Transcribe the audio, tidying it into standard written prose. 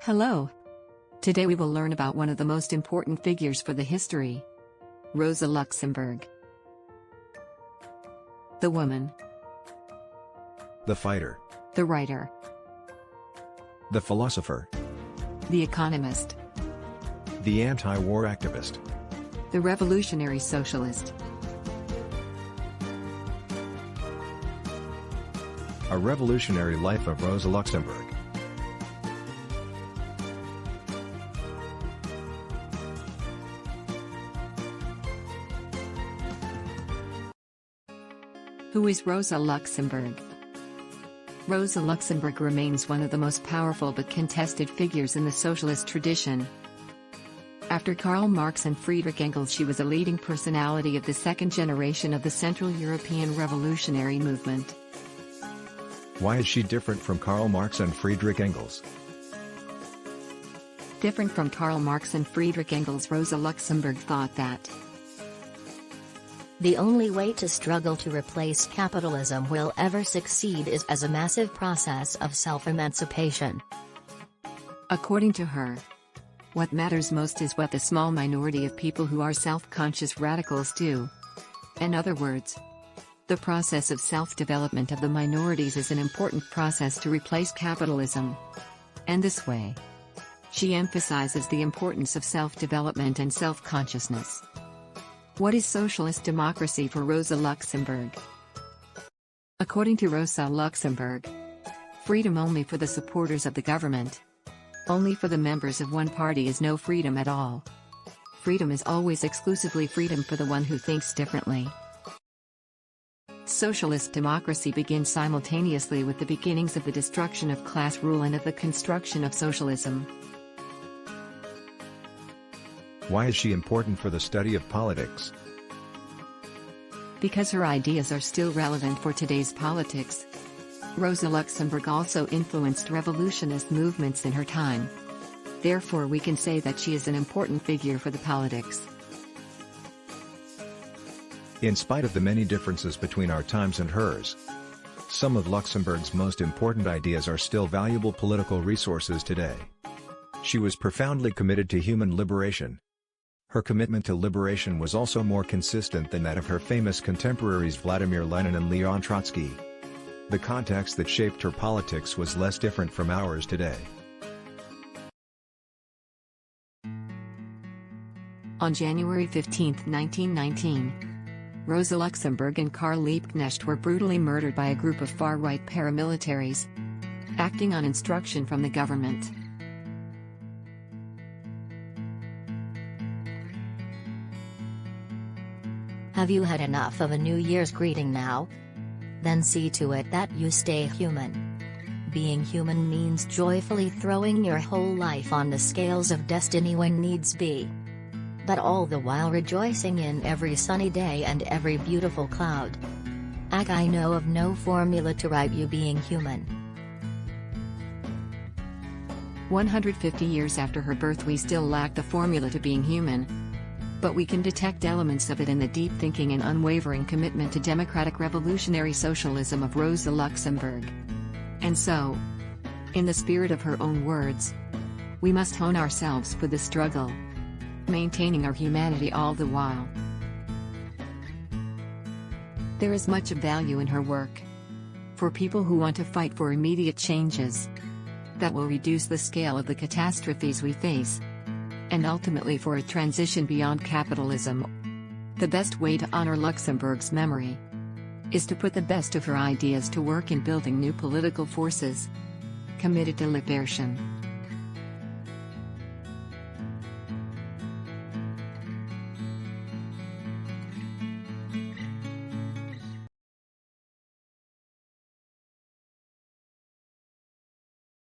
Hello. Today we will learn about one of the most important figures for the history. Rosa Luxemburg. The woman. The fighter. The writer. The philosopher. The economist. The anti-war activist. The revolutionary socialist. A Revolutionary Life of Rosa Luxemburg. Who is Rosa Luxemburg? Rosa Luxemburg remains one of the most powerful but contested figures in the socialist tradition. After Karl Marx and Friedrich Engels, she was a leading personality of the second generation of the Central European revolutionary movement. Why is she different from Karl Marx and Friedrich Engels? Different from Karl Marx and Friedrich Engels, Rosa Luxemburg thought that the only way to struggle to replace capitalism will ever succeed is as a massive process of self-emancipation. According to her, what matters most is what the small minority of people who are self-conscious radicals do. In other words, the process of self-development of the minorities is an important process to replace capitalism. And this way, she emphasizes the importance of self-development and self-consciousness. What is socialist democracy for Rosa Luxemburg? According to Rosa Luxemburg, freedom only for the supporters of the government. Only for the members of one party is no freedom at all. Freedom is always exclusively freedom for the one who thinks differently. Socialist democracy begins simultaneously with the beginnings of the destruction of class rule and of the construction of socialism. Why is she important for the study of politics? Because her ideas are still relevant for today's politics. Rosa Luxemburg also influenced revolutionist movements in her time. Therefore, we can say that she is an important figure for the politics. In spite of the many differences between our times and hers, some of Luxemburg's most important ideas are still valuable political resources today. She was profoundly committed to human liberation. Her commitment to liberation was also more consistent than that of her famous contemporaries Vladimir Lenin and Leon Trotsky. The context that shaped her politics was less different from ours today. On January 15, 1919, Rosa Luxemburg and Karl Liebknecht were brutally murdered by a group of far-right paramilitaries, acting on instruction from the government. Have you had enough of a New Year's greeting now? Then see to it that you stay human. Being human means joyfully throwing your whole life on the scales of destiny when needs be. But all the while rejoicing in every sunny day and every beautiful cloud. I know of no formula to write you being human. 150 years after her birth, we still lack the formula to being human. But we can detect elements of it in the deep thinking and unwavering commitment to democratic revolutionary socialism of Rosa Luxemburg. And so, in the spirit of her own words, we must hone ourselves for the struggle, maintaining our humanity all the while. There is much of value in her work. For people who want to fight for immediate changes that will reduce the scale of the catastrophes we face, and ultimately for a transition beyond capitalism. The best way to honor Luxemburg's memory is to put the best of her ideas to work in building new political forces committed to liberation.